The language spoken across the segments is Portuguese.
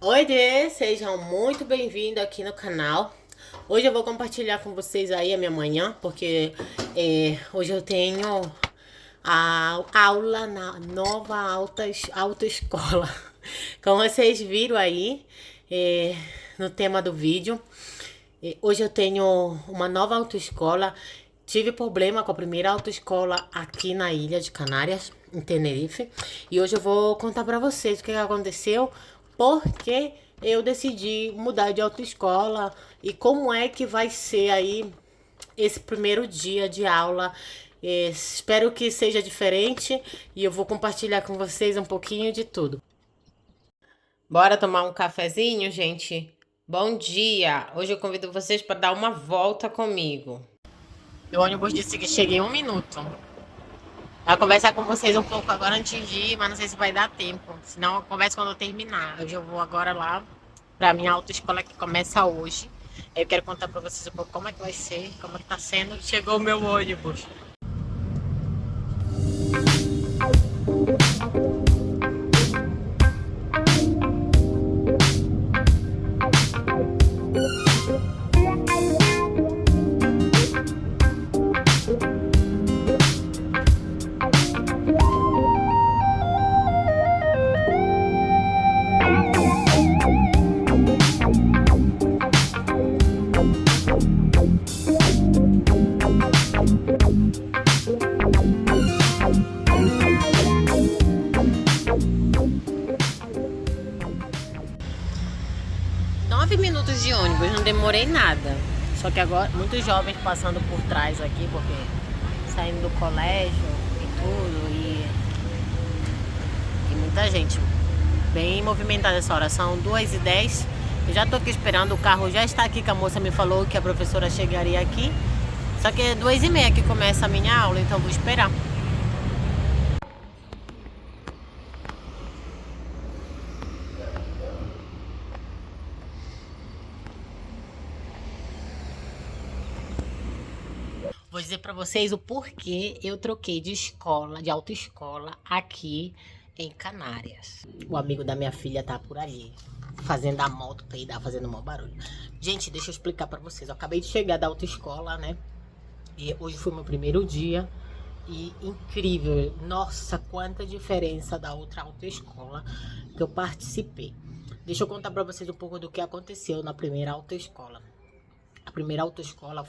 Oiê, sejam muito bem-vindos aqui no canal. Hoje eu vou compartilhar com vocês aí a minha manhã, porque hoje eu tenho a aula na nova autoescola. Como vocês viram aí no tema do vídeo, hoje eu tenho uma nova autoescola. Tive problema com a primeira autoescola aqui na ilha de Canárias, em Tenerife. E hoje eu vou contar pra vocês o que aconteceu, porque eu decidi mudar de autoescola e como é que vai ser aí esse primeiro dia de aula. Espero que seja diferente e eu vou compartilhar com vocês um pouquinho de tudo. Bora tomar um cafezinho, gente? Bom dia! Hoje eu convido vocês para dar uma volta comigo. Meu ônibus disse que chega em 1 minuto. Eu vou conversar com vocês um pouco agora antes de ir, mas não sei se vai dar tempo. Senão eu converso quando eu terminar. Hoje eu vou agora lá pra minha autoescola que começa hoje. Eu quero contar pra vocês um pouco como é que vai ser, como é que tá sendo. Chegou o meu ônibus. 9 minutos de ônibus, não demorei nada. Só que agora, muitos jovens passando por trás aqui, porque saindo do colégio e tudo, e muita gente bem movimentada essa hora. São 2h10. Eu já tô aqui esperando, o carro já está aqui, que a moça me falou que a professora chegaria aqui. Só que é 2h30 que começa a minha aula, então vou esperar. Vou dizer pra vocês o porquê eu troquei de escola, de autoescola aqui em Canárias. O amigo da minha filha tá por ali, fazendo a moto peidar, fazendo um mau barulho. Gente, deixa eu explicar pra vocês. Eu acabei de chegar da autoescola, né? E hoje foi meu primeiro dia. E incrível, nossa, quanta diferença da outra autoescola que eu participei. Deixa eu contar pra vocês um pouco do que aconteceu na primeira autoescola. A primeira autoescola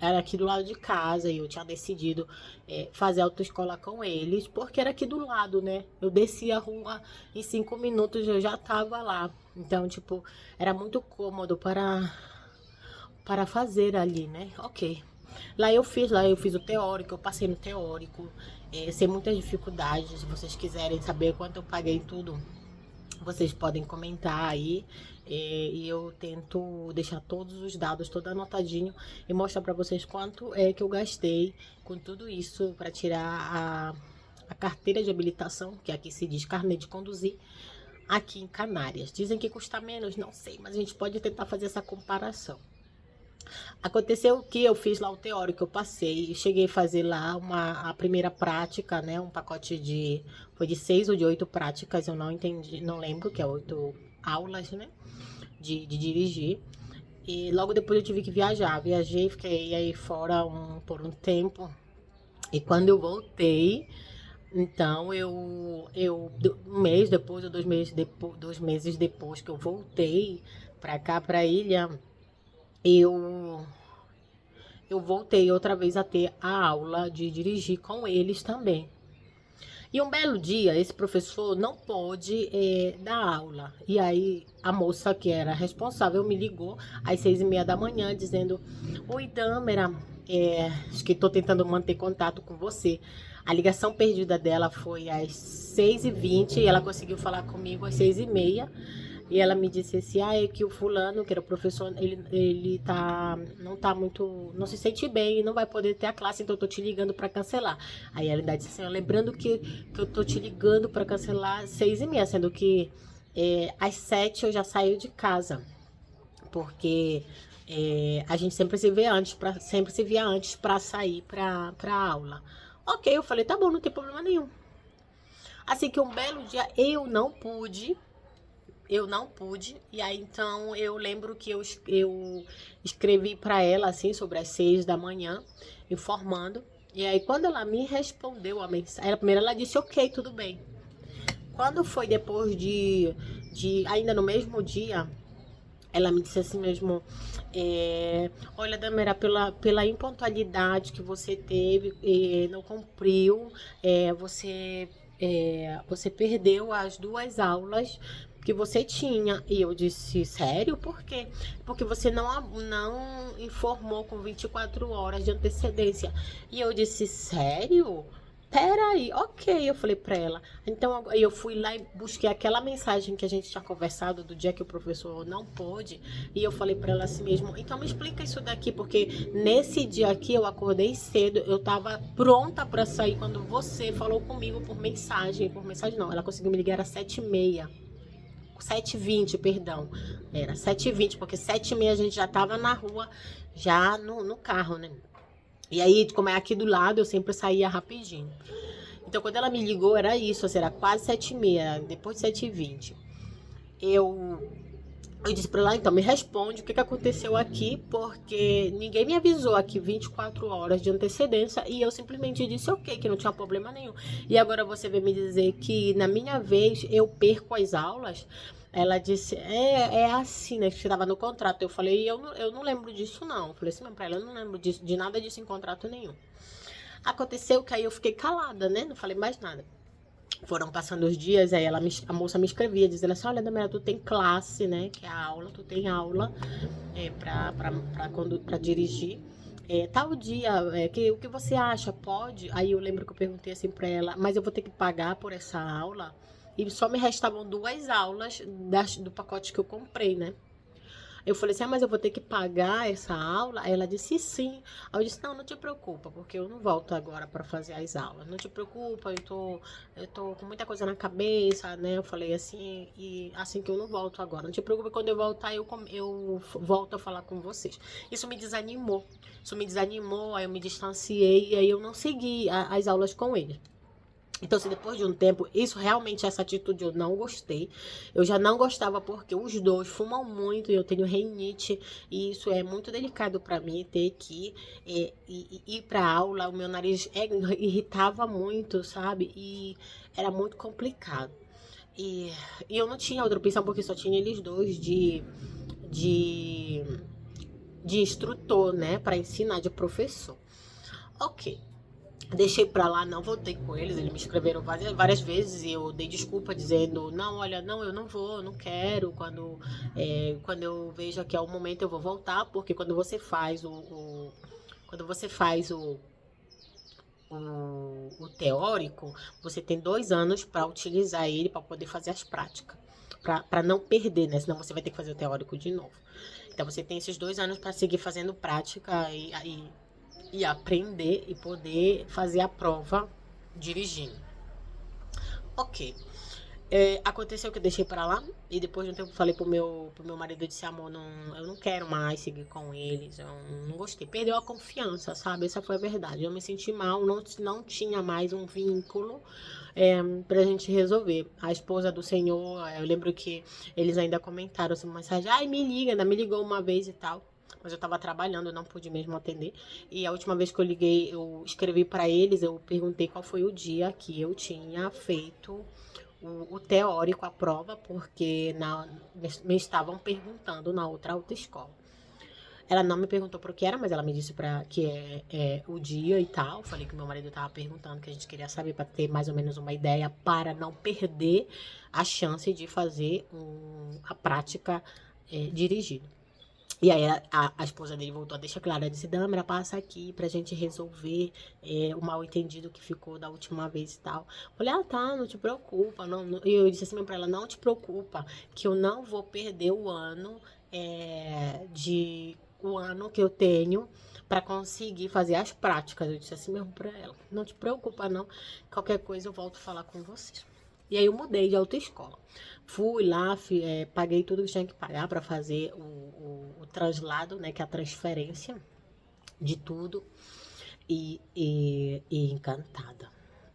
era aqui do lado de casa e eu tinha decidido fazer autoescola com eles, porque era aqui do lado, né? Eu descia a rua, em 5 minutos eu já tava lá. Então, tipo, era muito cômodo para fazer ali, né? Ok. Lá eu fiz o teórico, eu passei no teórico, sem muitas dificuldades. Se vocês quiserem saber quanto eu paguei em tudo, vocês podem comentar aí, e eu tento deixar todos os dados, todo anotadinho, e mostrar para vocês quanto é que eu gastei com tudo isso para tirar a carteira de habilitação, que aqui se diz carnet de conduzir, aqui em Canárias. Dizem que custa menos, não sei, mas a gente pode tentar fazer essa comparação. Aconteceu que eu fiz lá o teórico, eu passei, cheguei a fazer lá a primeira prática, né? Um pacote foi de 6 ou de 8 práticas, eu não entendi, não lembro, que é 8 aulas, né? De dirigir. E logo depois eu tive que viajar. Viajei, fiquei aí fora por um tempo. E quando eu voltei, então um mês depois, ou 2 meses depois que eu voltei pra cá, pra ilha, eu eu voltei outra vez a ter a aula de dirigir com eles também. E um belo dia, esse professor não pôde dar aula. E aí, a moça que era responsável me ligou às 6h30 da manhã, dizendo: Oi, Dâmera, acho que estou tentando manter contato com você. A ligação perdida dela foi às 6h20 e ela conseguiu falar comigo às 6h30. E ela me disse assim, é que o fulano, que era o professor, ele não tá muito, não se sente bem e não vai poder ter a classe, então eu tô te ligando para cancelar. Aí ela ainda disse assim, lembrando que eu tô te ligando para cancelar às 6h30, sendo que às 7 eu já saio de casa, porque a gente sempre se via antes para sair para aula. Ok, eu falei, tá bom, não tem problema nenhum. Assim que um belo dia eu não pude eu não pude. E aí, então, eu lembro que eu escrevi para ela, assim, sobre as 6 da manhã, informando. E aí, quando ela me respondeu a mensagem, primeiro ela disse, ok, tudo bem. Quando foi depois ainda no mesmo dia, ela me disse assim mesmo, olha, Damera, pela impontualidade que você teve, não cumpriu, você perdeu as 2 aulas que você tinha. E eu disse, sério? Por quê? Porque você não informou com 24 horas de antecedência. E eu disse, sério? Peraí, ok, eu falei pra ela. Então eu fui lá e busquei aquela mensagem que a gente tinha conversado do dia que o professor não pôde. E eu falei pra ela assim mesmo, então me explica isso daqui, porque nesse dia aqui eu acordei cedo, eu tava pronta pra sair quando você falou comigo por mensagem não, ela conseguiu me ligar, era 7h30. 7h20, perdão. Era 7h20, porque 7h30 a gente já tava na rua, já no carro, né? E aí, como é aqui do lado, eu sempre saía rapidinho. Então, quando ela me ligou, era isso, assim, era quase 7h30, depois de 7h20. Eu disse pra ela, então, me responde o que aconteceu aqui, porque ninguém me avisou aqui 24 horas de antecedência e eu simplesmente disse ok, que não tinha problema nenhum. E agora você vem me dizer que na minha vez eu perco as aulas? Ela disse, é assim, né, que estava no contrato. Eu falei, eu não lembro disso não. Eu falei assim pra ela, eu não lembro de nada disso em contrato nenhum. Aconteceu que aí eu fiquei calada, né, não falei mais nada. Foram passando os dias, aí a moça me escrevia, dizendo assim, olha, Damara, tu tem classe, né, que é a aula, tu tem aula pra dirigir. Tal dia, o que você acha? Pode? Aí eu lembro que eu perguntei assim pra ela, mas eu vou ter que pagar por essa aula? E só me restavam 2 aulas do pacote que eu comprei, né? Eu falei assim, mas eu vou ter que pagar essa aula? Aí ela disse, sim. Aí eu disse, não te preocupa, porque eu não volto agora para fazer as aulas. Não te preocupa, eu tô com muita coisa na cabeça, né? Eu falei assim, e assim que eu não volto agora. Não te preocupa, quando eu voltar, eu volto a falar com vocês. Isso me desanimou. Aí eu me distanciei, e aí eu não segui as aulas com ele. Então, assim, depois de um tempo, essa atitude eu não gostei. Eu já não gostava porque os dois fumam muito e eu tenho rinite. E isso é muito delicado para mim, ter que ir para aula. O meu nariz irritava muito, sabe? E era muito complicado. E, e eu não tinha outra opção porque só tinha eles dois de, de instrutor, né? Para ensinar, de professor. Ok. Deixei pra lá, não voltei com eles me escreveram várias vezes e eu dei desculpa dizendo, não, olha, não, eu não vou, não quero, quando eu vejo que é o momento eu vou voltar, porque quando você faz o teórico, você tem 2 anos para utilizar ele para poder fazer as práticas, para não perder, né, senão você vai ter que fazer o teórico de novo. Então você tem esses 2 anos para seguir fazendo prática e aprender e poder fazer a prova dirigindo. Ok. Aconteceu que eu deixei pra lá e depois de um tempo falei pro meu marido, eu disse, amor, eu não quero mais seguir com eles, eu não gostei. Perdeu a confiança, sabe? Essa foi a verdade. Eu me senti mal, não tinha mais um vínculo pra gente resolver. A esposa do senhor, eu lembro que eles ainda comentaram assim, uma mensagem, ai, me liga, ainda me ligou uma vez e tal. Mas eu tava trabalhando, eu não pude mesmo atender. E a última vez que eu liguei, eu escrevi pra eles, eu perguntei qual foi o dia que eu tinha feito o teórico, a prova, porque me estavam perguntando na outra autoescola. Ela não me perguntou por que era, mas ela me disse que é o dia e tal. Falei que meu marido estava perguntando, que a gente queria saber para ter mais ou menos uma ideia, para não perder a chance de fazer a prática dirigida. E aí a esposa dele voltou a deixar claro, ela disse, Dâmara, passa aqui pra gente resolver o mal entendido que ficou da última vez e tal. Falei, tá, não te preocupa. Não. E eu disse assim pra ela, não te preocupa, que eu não vou perder o ano o ano que eu tenho para conseguir fazer as práticas. Eu disse assim mesmo pra ela, não te preocupa não, qualquer coisa eu volto a falar com vocês. E aí eu mudei de autoescola. Fui lá, paguei tudo que tinha que pagar para fazer o translado, né, que é a transferência de tudo. E encantada.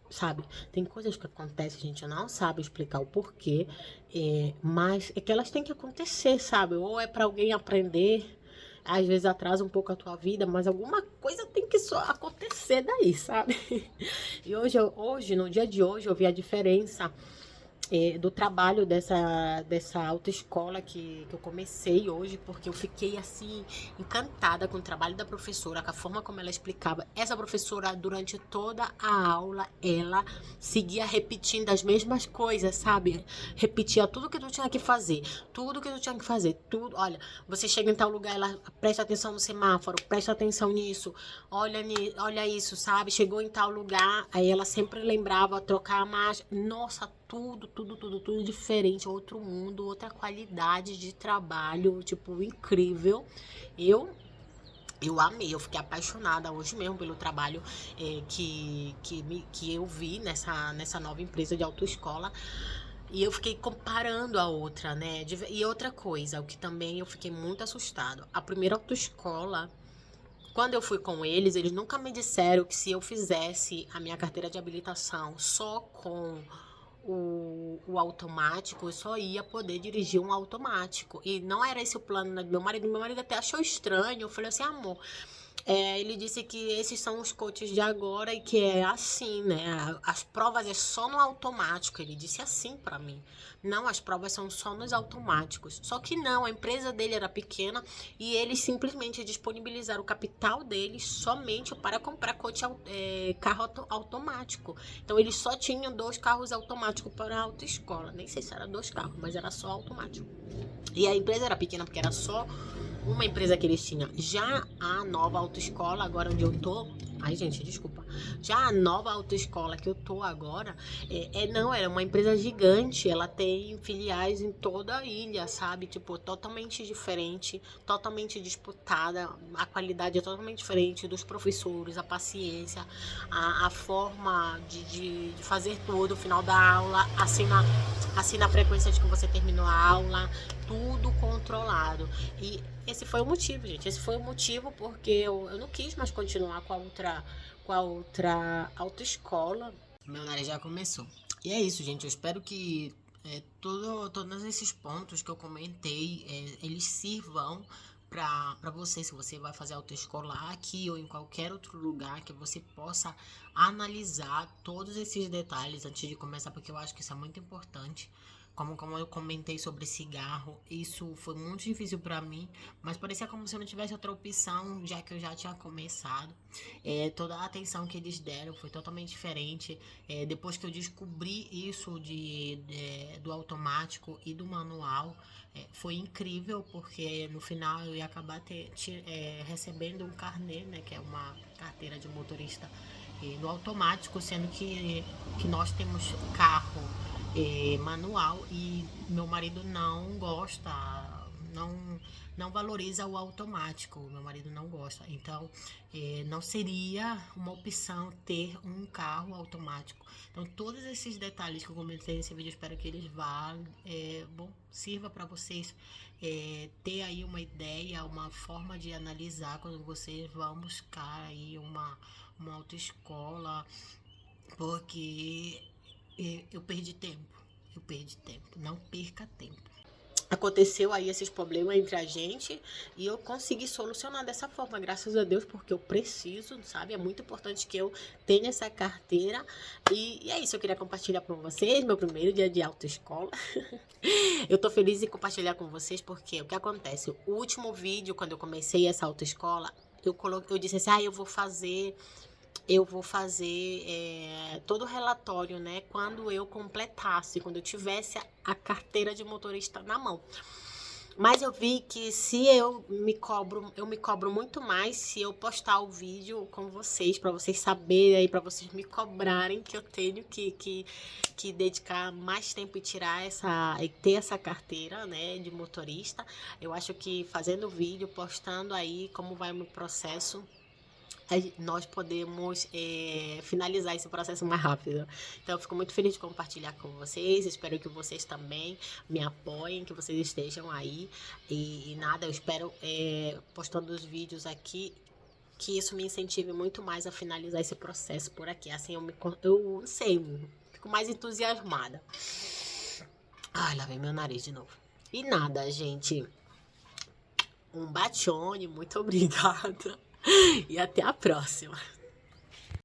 sabe? Tem coisas que acontecem, a gente não sabe explicar o porquê, mas é que elas têm que acontecer, sabe? Ou é para alguém aprender, às vezes atrasa um pouco a tua vida, mas alguma coisa tem que só acontecer daí, sabe? E hoje, no dia de hoje, eu vi a diferença do trabalho dessa autoescola que eu comecei hoje, porque eu fiquei assim encantada com o trabalho da professora, com a forma como ela explicava. Essa professora, durante toda a aula, ela seguia repetindo as mesmas coisas, sabe? Repetia tudo que tu tinha que fazer, tudo que tu tinha que fazer, tudo. Olha, você chega em tal lugar, ela presta atenção no semáforo, presta atenção nisso, olha isso, sabe? Chegou em tal lugar, aí ela sempre lembrava trocar a marcha. Nossa, tudo diferente, outro mundo, outra qualidade de trabalho, tipo, incrível. Eu eu amei, eu fiquei apaixonada hoje mesmo pelo trabalho que eu vi nessa nova empresa de autoescola. E eu fiquei comparando a outra, né? E outra coisa, o que também eu fiquei muito assustado. A primeira autoescola, quando eu fui com eles nunca me disseram que se eu fizesse a minha carteira de habilitação só com o automático, eu só ia poder dirigir um automático. E não era esse o plano, né, do meu marido. Meu marido até achou estranho. Eu falei assim, amor, ele disse que esses são os coaches de agora e que é assim, né? As provas é só no automático. Ele disse assim pra mim. Não, as provas são só nos automáticos. Só que não, a empresa dele era pequena e eles simplesmente disponibilizaram o capital deles somente para comprar carro automático. Então eles só tinham 2 carros automáticos para a autoescola. Nem sei se era 2 carros, mas era só automático. E a empresa era pequena porque era só uma empresa que eles tinham. Já a nova autoescola, agora onde eu tô. Ai, gente, desculpa. Já a nova autoescola que eu tô agora, não, era uma empresa gigante. Ela tem filiais em toda a ilha, sabe? Tipo, totalmente diferente, totalmente disputada. A qualidade é totalmente diferente dos professores, a paciência, a forma de fazer tudo, o final da aula, assina a frequência de que você terminou a aula, tudo controlado. E esse foi o motivo, gente. Esse foi o motivo porque eu não quis mais continuar com a outra autoescola. Meu nariz já começou. E é isso, gente. Eu espero que todos esses pontos que eu comentei, eles sirvam para você, se você vai fazer autoescola aqui ou em qualquer outro lugar, que você possa analisar todos esses detalhes antes de começar, porque eu acho que isso é muito importante. Como eu comentei sobre cigarro, isso foi muito difícil para mim, mas parecia como se eu não tivesse outra opção, já que eu já tinha começado. Toda a atenção que eles deram foi totalmente diferente. Depois que eu descobri isso do automático e do manual, foi incrível, porque no final eu ia acabar recebendo um carnê, né, que é uma carteira de motorista no automático, sendo que nós temos carro manual e meu marido não gosta, não valoriza o automático, meu marido não gosta. Então, não seria uma opção ter um carro automático. Então, todos esses detalhes que eu comentei nesse vídeo, espero que eles sirva para vocês ter aí uma ideia, uma forma de analisar quando vocês vão buscar aí uma autoescola, porque eu perdi tempo. Não perca tempo. Aconteceu aí esses problemas entre a gente e eu consegui solucionar dessa forma, graças a Deus, porque eu preciso, sabe? É muito importante que eu tenha essa carteira. E é isso, eu queria compartilhar com vocês, meu primeiro dia de autoescola. Eu tô feliz em compartilhar com vocês porque o que acontece? O último vídeo, quando eu comecei essa autoescola, eu disse assim, eu vou fazer todo o relatório, né, quando eu completasse, quando eu tivesse a carteira de motorista na mão. Mas eu vi que se eu me cobro muito mais se eu postar o vídeo com vocês, para vocês saberem aí, para vocês me cobrarem que eu tenho que dedicar mais tempo e ter essa carteira, né, de motorista. Eu acho que fazendo vídeo, postando aí como vai o meu processo, nós podemos finalizar esse processo mais rápido. Então, eu fico muito feliz de compartilhar com vocês. Espero que vocês também me apoiem, que vocês estejam aí. E nada, eu espero postando os vídeos aqui que isso me incentive muito mais a finalizar esse processo por aqui. Assim, eu não sei, fico mais entusiasmada. Ai, lá vem meu nariz de novo. E nada, gente. Um batione, muito obrigada. E até a próxima.